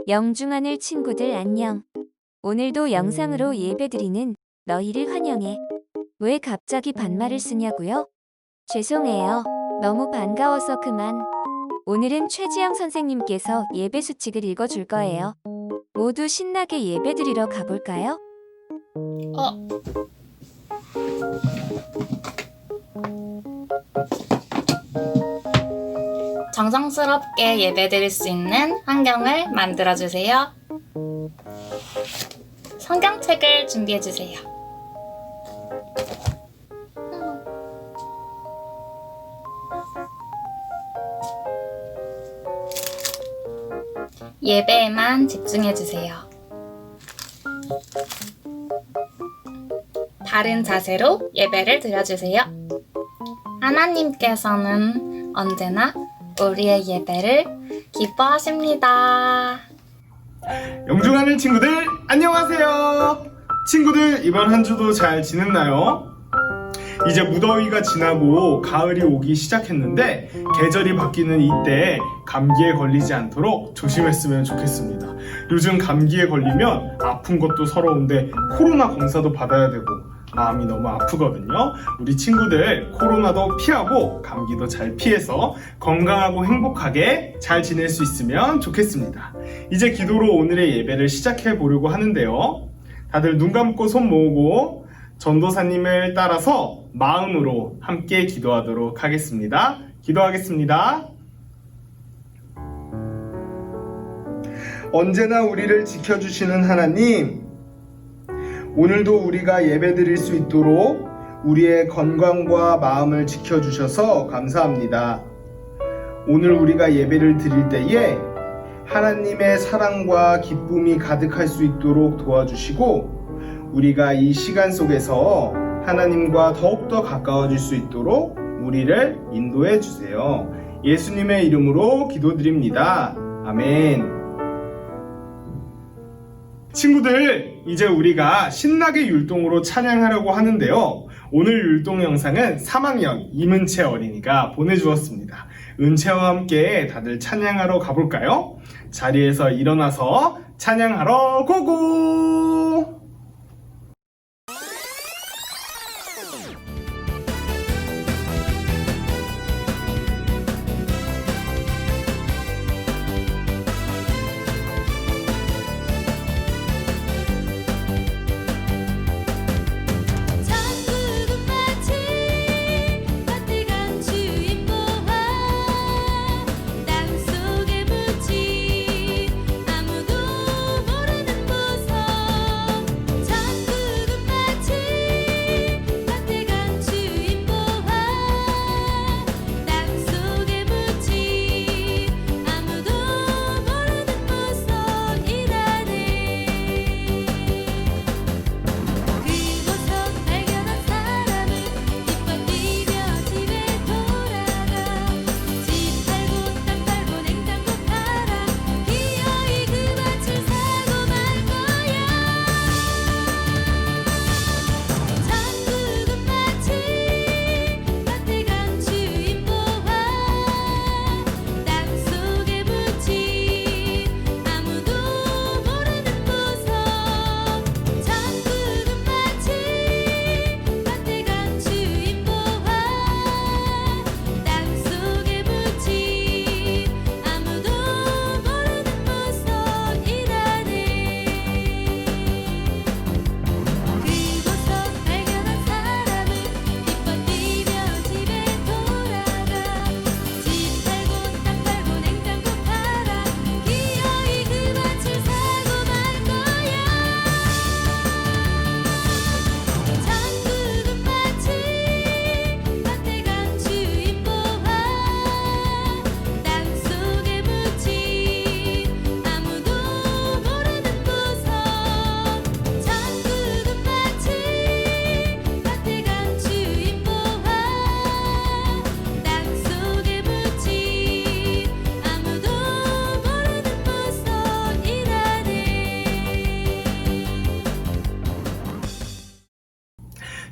영중하늘 친구들 안녕. 오늘도 영상으로 예배드리는 너희를 환영해. 왜 갑자기 반말을 쓰냐고요? 죄송해요. 너무 반가워서 그만. 오늘은 최지영 선생님께서 예배 수칙을 읽어줄 거예요. 모두 신나게 예배드리러 가볼까요? 정성스럽게 예배드릴 수 있는 환경을 만들어주세요. 성경책을 준비해주세요. 예배에만 집중해주세요. 바른 자세로 예배를 드려주세요. 하나님께서는 언제나 우리의 예배를 기뻐하십니다. 영중하늘 친구들 안녕하세요. 친구들 이번 한 주도 잘 지냈나요? 이제 무더위가 지나고 가을이 오기 시작했는데 계절이 바뀌는 이때 감기에 걸리지 않도록 조심했으면 좋겠습니다. 요즘 감기에 걸리면 아픈 것도 서러운데 코로나 검사도 받아야 되고 마음이 너무 아프거든요. 우리 친구들 코로나도 피하고 감기도 잘 피해서 건강하고 행복하게 잘 지낼 수 있으면 좋겠습니다. 이제 기도로 오늘의 예배를 시작해 보려고 하는데요. 다들 눈 감고 손 모으고 전도사님을 따라서 마음으로 함께 기도하도록 하겠습니다. 기도하겠습니다. 언제나 우리를 지켜주시는 하나님, 오늘도 우리가 예배드릴 수 있도록 우리의 건강과 마음을 지켜주셔서 감사합니다. 오늘 우리가 예배를 드릴 때에 하나님의 사랑과 기쁨이 가득할 수 있도록 도와주시고 우리가 이 시간 속에서 하나님과 더욱더 가까워질 수 있도록 우리를 인도해 주세요. 예수님의 이름으로 기도드립니다. 아멘. 친구들, 이제 우리가 신나게 율동으로 찬양하려고 하는데요. 오늘 율동 영상은 3학년 이문채 어린이가 보내주었습니다. 은채와 함께 다들 찬양하러 가볼까요? 자리에서 일어나서 찬양하러 고고!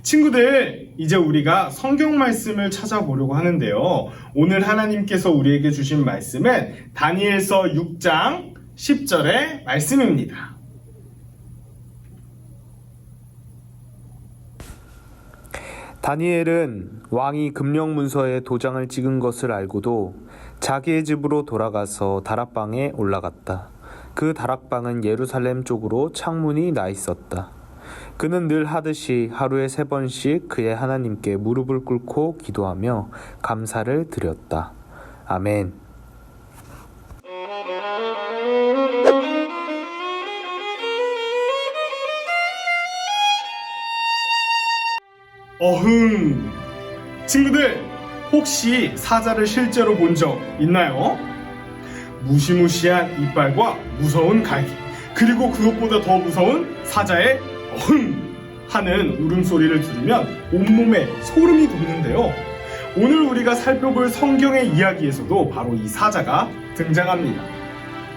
친구들, 이제 우리가 성경 말씀을 찾아보려고 하는데요. 오늘 하나님께서 우리에게 주신 말씀은 다니엘서 6장 10절의 말씀입니다. 다니엘은 왕이 금령문서에 도장을 찍은 것을 알고도 자기의 집으로 돌아가서 다락방에 올라갔다. 그 다락방은 예루살렘 쪽으로 창문이 나 있었다. 그는 늘 하듯이 하루에 3번씩 그의 하나님께 무릎을 꿇고 기도하며 감사를 드렸다. 아멘. 어흥! 친구들, 혹시 사자를 실제로 본 적 있나요? 무시무시한 이빨과 무서운 갈기, 그리고 그것보다 더 무서운 사자의 어흥! 하는 울음소리를 들으면 온몸에 소름이 돋는데요. 오늘 우리가 살펴볼 성경의 이야기에서도 바로 이 사자가 등장합니다.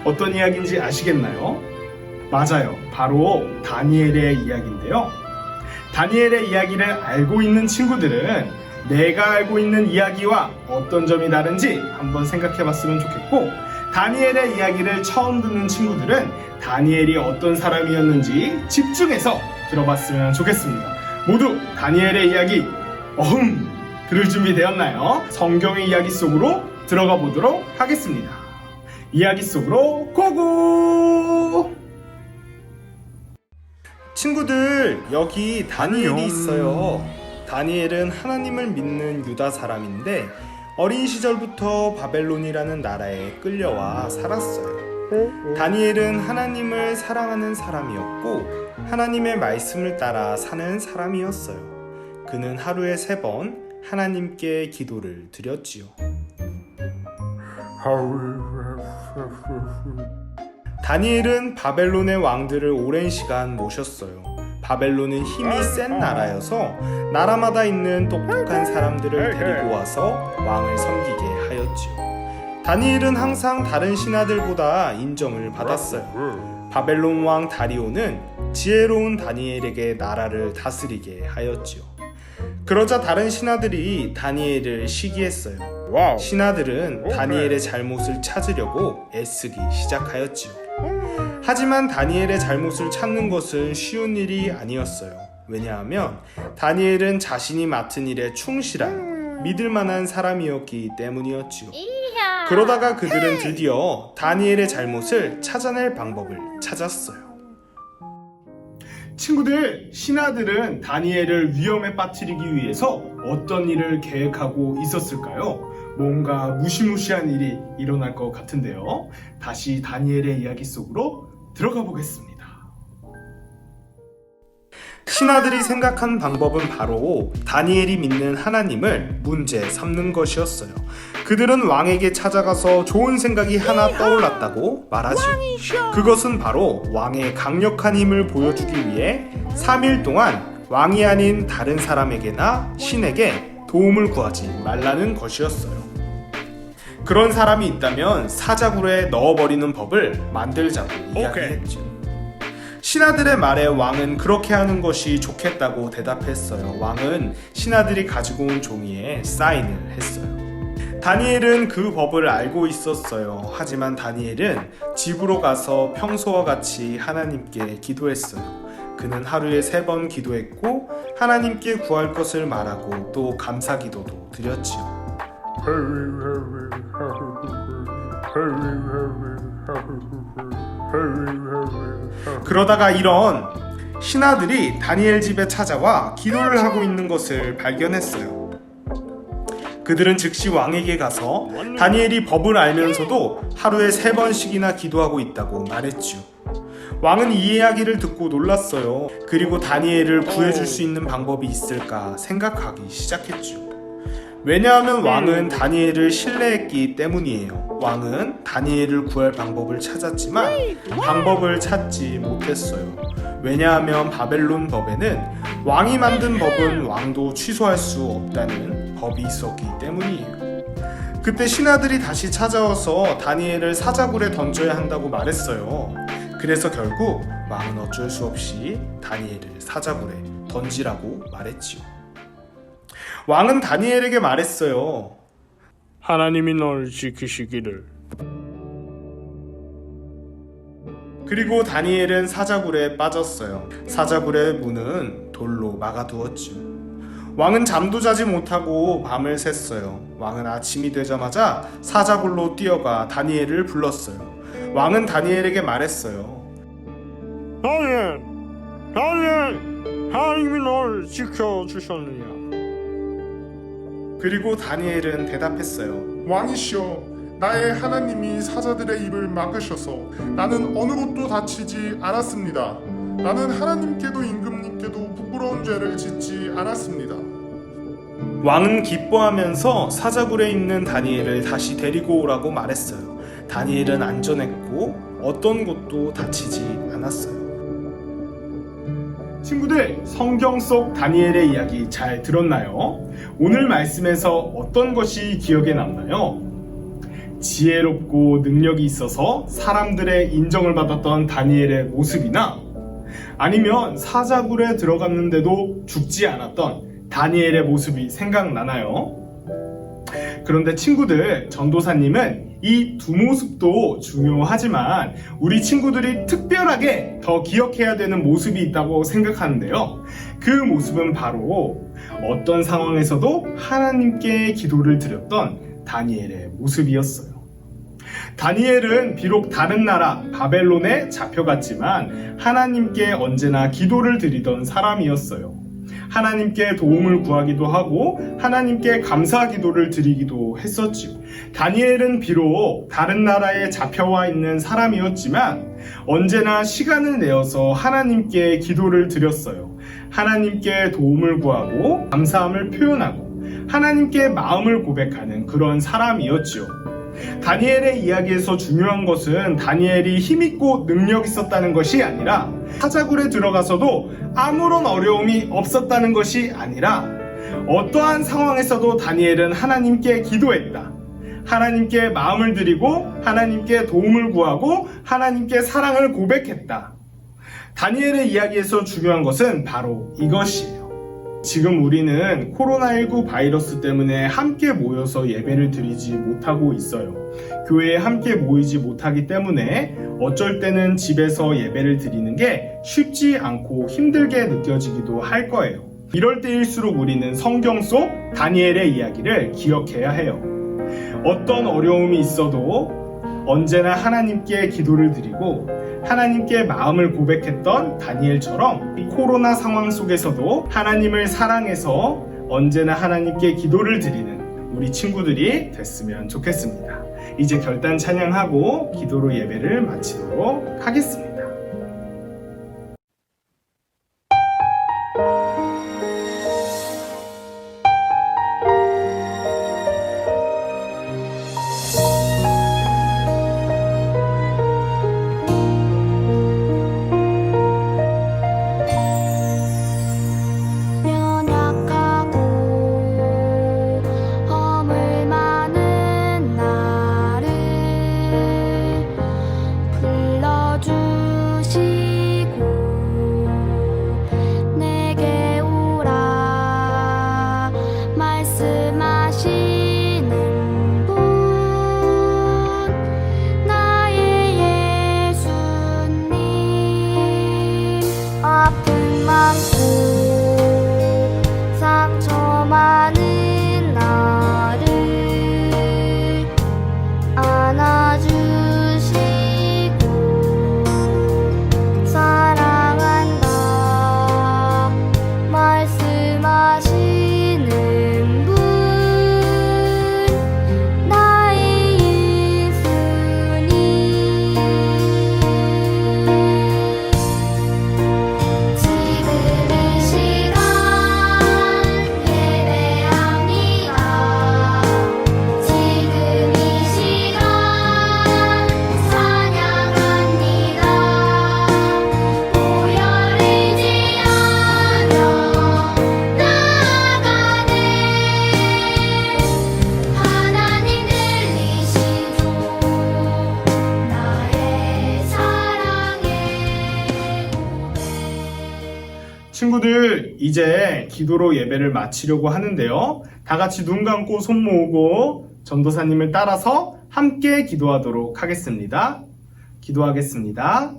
어떤 이야기인지 아시겠나요? 맞아요. 바로 다니엘의 이야기인데요. 다니엘의 이야기를 알고 있는 친구들은 내가 알고 있는 이야기와 어떤 점이 다른지 한번 생각해 봤으면 좋겠고, 다니엘의 이야기를 처음 듣는 친구들은 다니엘이 어떤 사람이었는지 집중해서 들어봤으면 좋겠습니다. 모두 다니엘의 이야기 어흥! 들을 준비 되었나요? 성경의 이야기 속으로 들어가 보도록 하겠습니다. 이야기 속으로 고고! 친구들, 여기 다니엘이 있어요. 다니엘은 하나님을 믿는 유다 사람인데 어린 시절부터 바벨론이라는 나라에 끌려와 살았어요. 다니엘은 하나님을 사랑하는 사람이었고 하나님의 말씀을 따라 사는 사람이었어요. 그는 하루에 3번 하나님께 기도를 드렸지요. 다니엘은 바벨론의 왕들을 오랜 시간 모셨어요. 바벨론은 힘이 센 나라여서 나라마다 있는 똑똑한 사람들을 데리고 와서 왕을 섬기게 하였지요. 다니엘은 항상 다른 신하들보다 인정을 받았어요. 바벨론 왕 다리오는 지혜로운 다니엘에게 나라를 다스리게 하였지요. 그러자 다른 신하들이 다니엘을 시기했어요. 신하들은 다니엘의 잘못을 찾으려고 애쓰기 시작하였지요. 하지만 다니엘의 잘못을 찾는 것은 쉬운 일이 아니었어요. 왜냐하면 다니엘은 자신이 맡은 일에 충실한 믿을 만한 사람이었기 때문이었지요. 그러다가 그들은 드디어 다니엘의 잘못을 찾아낼 방법을 찾았어요. 친구들, 신하들은 다니엘을 위험에 빠뜨리기 위해서 어떤 일을 계획하고 있었을까요? 뭔가 무시무시한 일이 일어날 것 같은데요. 다시 다니엘의 이야기 속으로 들어가 보겠습니다. 신하들이 생각한 방법은 바로 다니엘이 믿는 하나님을 문제 삼는 것이었어요. 그들은 왕에게 찾아가서 좋은 생각이 하나 떠올랐다고 말하죠. 그것은 바로 왕의 강력한 힘을 보여주기 위해 3일 동안 왕이 아닌 다른 사람에게나 신에게 도움을 구하지 말라는 것이었어요. 그런 사람이 있다면 사자굴에 넣어버리는 법을 만들자고 이야기했죠. 신하들의 말에 왕은 그렇게 하는 것이 좋겠다고 대답했어요. 왕은 신하들이 가지고 온 종이에 사인을 했어요. 다니엘은 그 법을 알고 있었어요. 하지만 다니엘은 집으로 가서 평소와 같이 하나님께 기도했어요. 그는 하루에 3번 기도했고 하나님께 구할 것을 말하고 또 감사 기도도 드렸지요. 그러다가 이런 신하들이 다니엘 집에 찾아와 기도를 하고 있는 것을 발견했어요. 그들은 즉시 왕에게 가서 다니엘이 법을 알면서도 하루에 3번씩이나 기도하고 있다고 말했죠. 왕은 이 이야기를 듣고 놀랐어요. 그리고 다니엘을 구해줄 수 있는 방법이 있을까 생각하기 시작했죠. 왜냐하면 왕은 다니엘을 신뢰했기 때문이에요. 왕은 다니엘을 구할 방법을 찾았지만 방법을 찾지 못했어요. 왜냐하면 바벨론 법에는 왕이 만든 법은 왕도 취소할 수 없다는 법이 있었기 때문이에요. 그때 신하들이 다시 찾아와서 다니엘을 사자굴에 던져야 한다고 말했어요. 그래서 결국 왕은 어쩔 수 없이 다니엘을 사자굴에 던지라고 말했지요. 왕은 다니엘에게 말했어요. 하나님이 너를 지키시기를. 그리고 다니엘은 사자굴에 빠졌어요. 사자굴의 문은 돌로 막아두었죠. 왕은 잠도 자지 못하고 밤을 샜어요. 왕은 아침이 되자마자 사자굴로 뛰어가 다니엘을 불렀어요. 왕은 다니엘에게 말했어요. 다니엘, 하나님이 널 지켜주셨느냐? 그리고 다니엘은 대답했어요. 왕이시여, 나의 하나님이 사자들의 입을 막으셔서 나는 어느 곳도 다치지 않았습니다. 나는 하나님께도 임금님께도 부끄러운 죄를 짓지 않았습니다. 왕은 기뻐하면서 사자굴에 있는 다니엘을 다시 데리고 오라고 말했어요. 다니엘은 안전했고 어떤 곳도 다치지 않았어요. 친구들, 성경 속 다니엘의 이야기 잘 들었나요? 오늘 말씀에서 어떤 것이 기억에 남나요? 지혜롭고 능력이 있어서 사람들의 인정을 받았던 다니엘의 모습이나 아니면 사자굴에 들어갔는데도 죽지 않았던 다니엘의 모습이 생각나나요? 그런데 친구들, 전도사님은 이 두 모습도 중요하지만 우리 친구들이 특별하게 더 기억해야 되는 모습이 있다고 생각하는데요. 그 모습은 바로 어떤 상황에서도 하나님께 기도를 드렸던 다니엘의 모습이었어요. 다니엘은 비록 다른 나라 바벨론에 잡혀갔지만 하나님께 언제나 기도를 드리던 사람이었어요. 하나님께 도움을 구하기도 하고 하나님께 감사 기도를 드리기도 했었지요. 다니엘은 비록 다른 나라에 잡혀와 있는 사람이었지만 언제나 시간을 내어서 하나님께 기도를 드렸어요. 하나님께 도움을 구하고 감사함을 표현하고 하나님께 마음을 고백하는 그런 사람이었지요. 다니엘의 이야기에서 중요한 것은 다니엘이 힘있고 능력 있었다는 것이 아니라 사자굴에 들어가서도 아무런 어려움이 없었다는 것이 아니라 어떠한 상황에서도 다니엘은 하나님께 기도했다. 하나님께 마음을 드리고 하나님께 도움을 구하고 하나님께 사랑을 고백했다. 다니엘의 이야기에서 중요한 것은 바로 이것이에요. 지금 우리는 코로나19 바이러스 때문에 함께 모여서 예배를 드리지 못하고 있어요. 교회에 함께 모이지 못하기 때문에 어쩔 때는 집에서 예배를 드리는 게 쉽지 않고 힘들게 느껴지기도 할 거예요. 이럴 때일수록 우리는 성경 속 다니엘의 이야기를 기억해야 해요. 어떤 어려움이 있어도 언제나 하나님께 기도를 드리고 하나님께 마음을 고백했던 다니엘처럼 이 코로나 상황 속에서도 하나님을 사랑해서 언제나 하나님께 기도를 드리는 우리 친구들이 됐으면 좋겠습니다. 이제 결단 찬양하고 기도로 예배를 마치도록 하겠습니다. 친구들, 이제 기도로 예배를 마치려고 하는데요. 다 같이 눈 감고 손 모으고 전도사님을 따라서 함께 기도하도록 하겠습니다. 기도하겠습니다.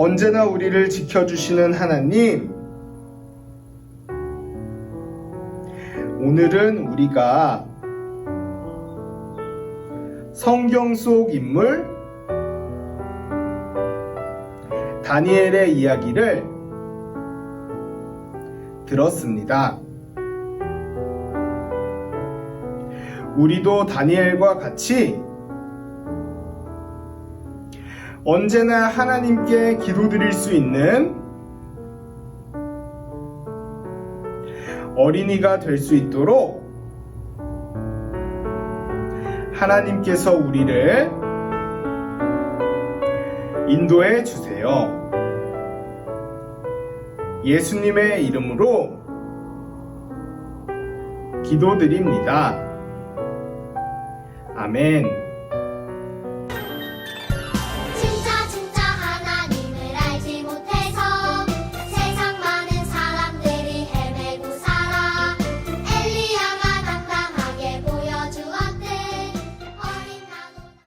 언제나 우리를 지켜주시는 하나님, 오늘은 우리가 성경 속 인물 다니엘의 이야기를 들었습니다. 우리도 다니엘과 같이 언제나 하나님께 기도드릴 수 있는 어린이가 될 수 있도록 하나님께서 우리를 인도해 주세요. 예수님의 이름으로 기도드립니다. 아멘.